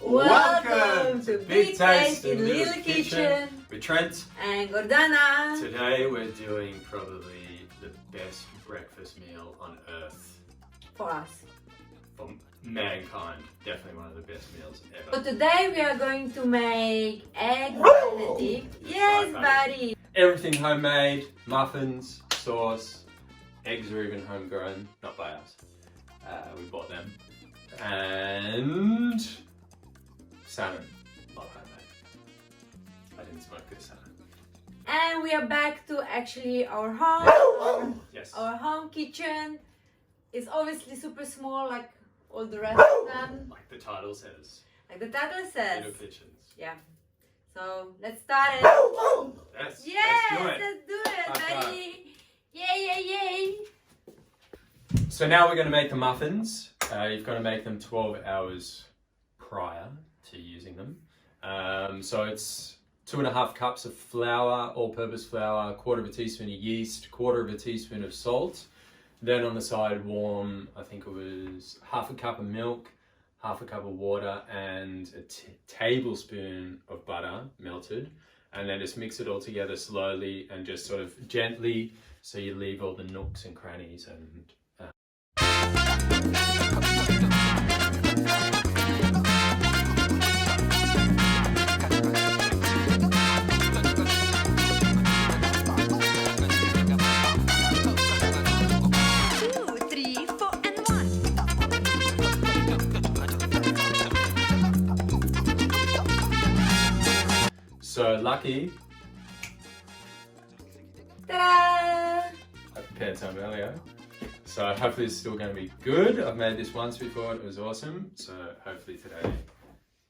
Welcome to Big Taste in Little Kitchen with Trent and Gordana. Today we're doing probably the best breakfast meal on earth. For us. For mankind. Definitely one of the best meals ever. So today we are going to make egg Benedict. Yes, buddy. Everything homemade, muffins, sauce, eggs are even homegrown, not by us. We bought them. And salmon, not homemade. I didn't smoke this salmon. And we are back to actually our home. Yes. Our home kitchen is obviously super small like all the rest of them. Like the title says. Like the title says. Little kitchens. Yeah. So let's start it. Yes. Yes, let's let's do it, High buddy. Yay, yay, yay. So now we're going to make the muffins. You've got to make them 12 hours prior to using them. So it's 2.5 cups of flour, all-purpose flour, 1/4 teaspoon of yeast, 1/4 teaspoon of salt. Then on the side warm, I think it was 1/2 cup of milk, 1/2 cup of water, and a tablespoon of butter melted. And then just mix it all together slowly and just sort of gently, so you leave all the nooks and crannies and So lucky, Ta-da! I prepared some earlier. So hopefully it's still going to be good. I've made this once before, it was awesome. So hopefully today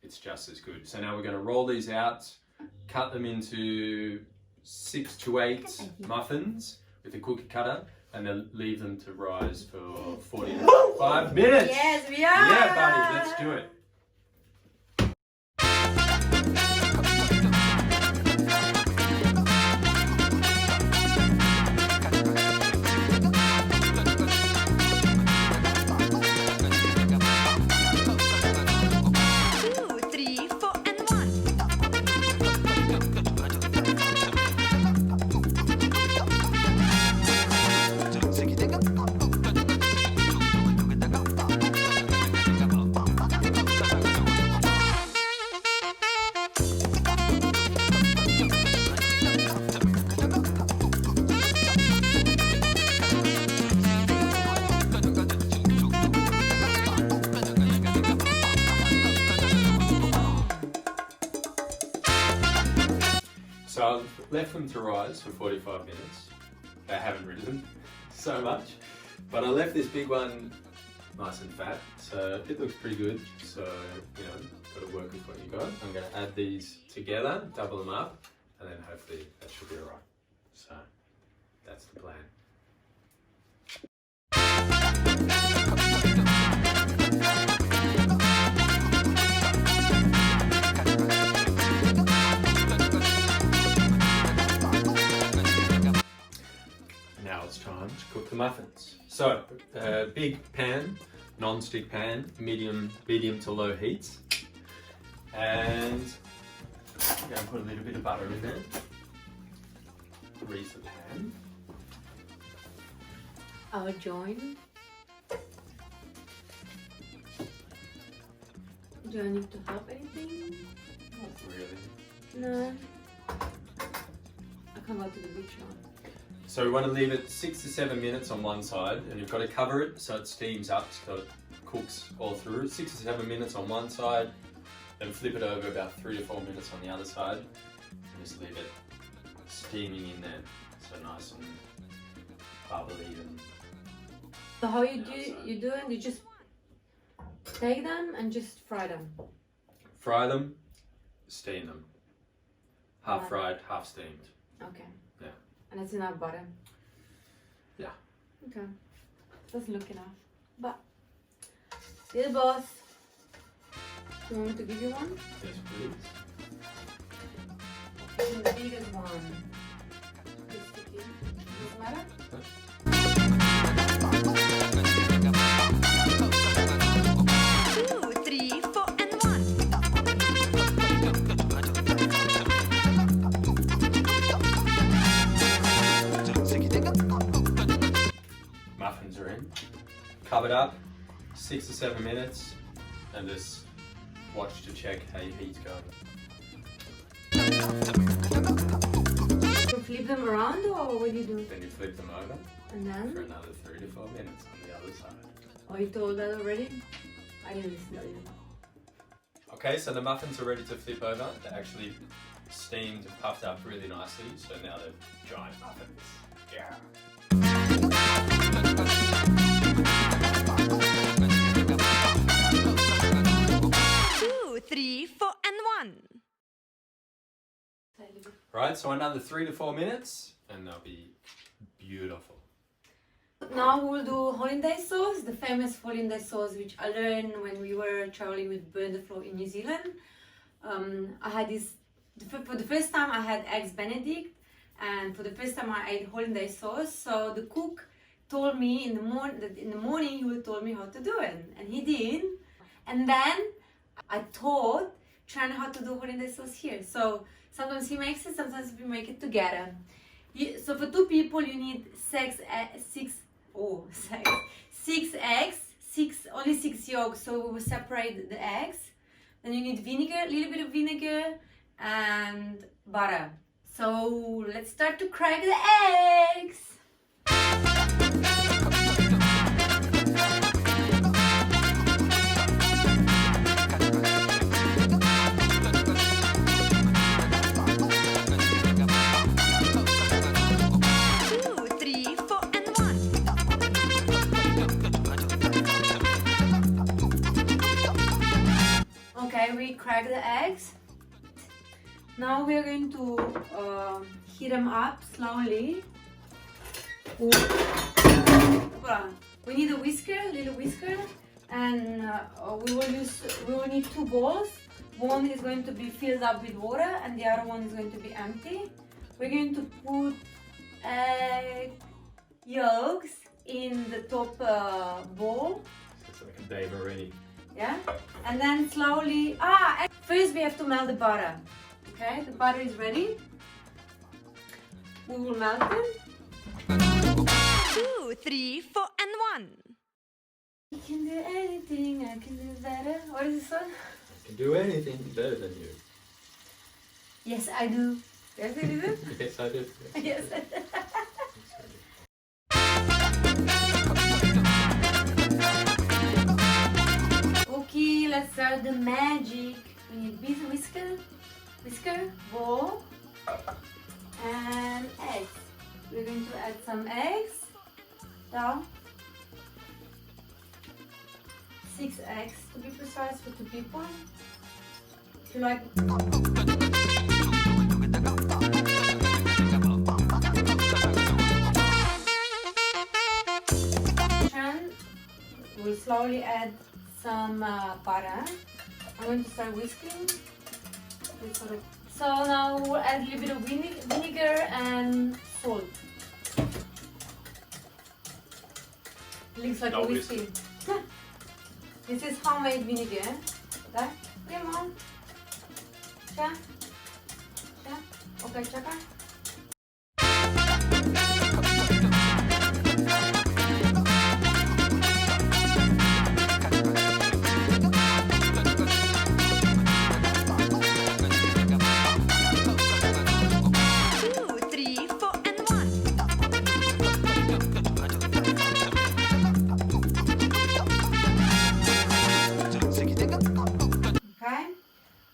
it's just as good. So now we're going to roll these out, cut them into 6 to 8 muffins with a cookie cutter, and then leave them to rise for 40 to 45 minutes. Yes, we are! Yeah, buddy, let's do it. So I've left them to rise for 45 minutes. They haven't risen so much, but I left this big one nice and fat, so it looks pretty good. So, you know, got to work with what you got. I'm going to add these together, double them up, and then hopefully that should be all right. So that's the plan. Now it's time to cook the muffins. So, big pan, non-stick pan, medium to low heat. And I'm going to put a little bit of butter in there. Grease the pan. I'll join. Do I need to help anything? Not really. No. I can't go to the beach now. So we want to leave it 6 to 7 minutes on one side, and you've got to cover it so it steams up, so it cooks all through. 6 to 7 minutes on one side, then flip it over about 3 to 4 minutes on the other side, and just leave it steaming in there, so nice and bubbly. And So how you do it? You just take them and just fry them. fry them, steam them. Half fried, half steamed. Okay. Yeah. And it's enough butter. Yeah. Okay. Doesn't look enough. But little boss. Do you want me to give you one? Yes, please. This is the biggest one. It's sticky. Doesn't matter? Huh? muffins are in. Cover it up 6 to 7 minutes and just watch to check how your heat's going. You flip them around or what do you do? Then you flip them over And then? for another 3 to 4 minutes on the other side. Oh, you told that already? I didn't listen to you. Okay, so the muffins are ready to flip over. They're actually steamed and puffed up really nicely, so now they're giant muffins. Yeah. 2, 3, 4, and 1. Right, so another 3 to 4 minutes and they'll be beautiful. Now we'll do Hollandaise sauce, the famous Hollandaise sauce which I learned when we were traveling with Benedict in New Zealand. I had this, for the first time I had eggs Benedict, and for the first time I ate Hollandaise sauce. So the cook told me in the morning he would tell me how to do it, and he did. And then I taught trying how to do Hollandaise sauce here. So sometimes he makes it, sometimes we make it together. So for 2 people you need 6 eggs, only 6 yolks, so we will separate the eggs. Then you need vinegar, a little bit of vinegar and butter. So let's start to crack the eggs. Okay, we crack the eggs. Now we are going to heat them up slowly. We need a whisker, a little whisker, and we will need 2 bowls. One is going to be filled up with water, and the other one is going to be empty. We're going to put egg yolks in the top bowl. It's like a day already. Yeah, and then slowly, first we have to melt the butter. Okay, the butter is ready. We will melt it. 2, 3, 4, and 1. I can do anything, I can do better. What is this one? I can do anything better than you. Yes, I do. Yes, I do. Yes, I do. Yes, I do. Okay, let's start the magic. We need whisker, bowl, and eggs. We're going to add some eggs. Down. 6 eggs to be precise for 2 people. If you like. We'll slowly add some butter. I'm going to start whisking. So now we'll add a little bit of vinegar and salt. It looks like a whiskey. This is homemade vinegar. Okay? Come on. Cha. Okay, chaka.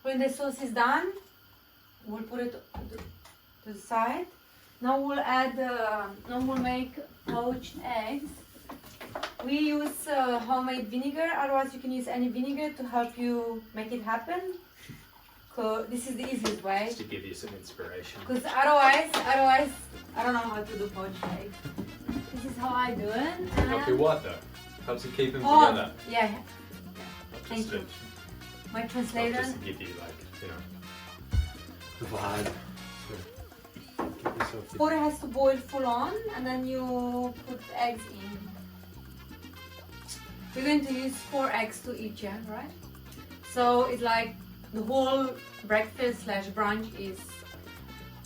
When the sauce is done, we'll put it to the side. Now we'll add, now we'll make poached eggs. We use homemade vinegar, otherwise you can use any vinegar to help you make it happen. This is the easiest way. Just to give you some inspiration. Because otherwise, I don't know how to do poached eggs. This is how I do it. Help you what though? Helps you keep them together. Yeah. Not Thank just you. My translator. Not just to give you like, you know, the vibe. So give yourself the... Water has to boil full on, and then you put eggs in. We're going to use 4 eggs to each, yeah, right? So it's like the whole breakfast / brunch is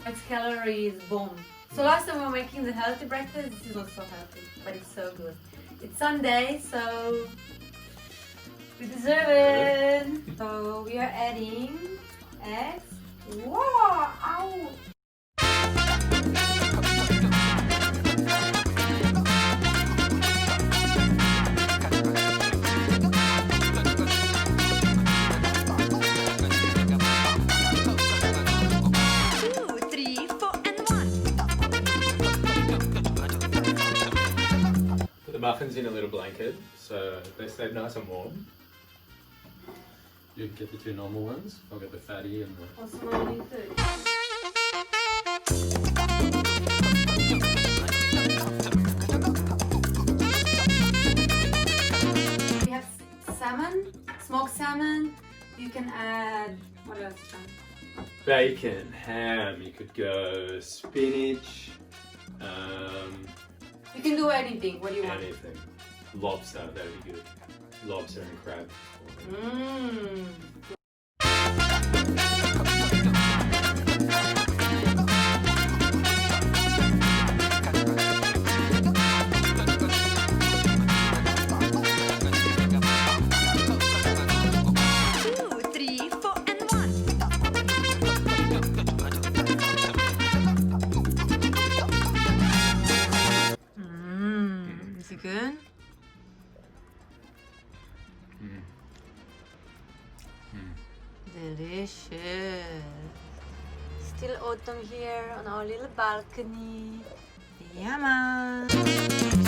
its calories bomb. So last time we were making the healthy breakfast. This is not so healthy, but it's so good. It's Sunday, so we deserve it. So we are adding eggs. Whoa! Ow! Muffins in a little blanket, so they stay nice and warm. You can get the two normal ones. I'll get the fatty and the... What's my new food? We have salmon, smoked salmon. You can add, what else? Bacon, ham, you could go spinach, You can do anything. What do you want? anything. Lobster, that would be good. Lobster and crab. Mmm. Is it good? Delicious. Still autumn here on our little balcony. Yumma.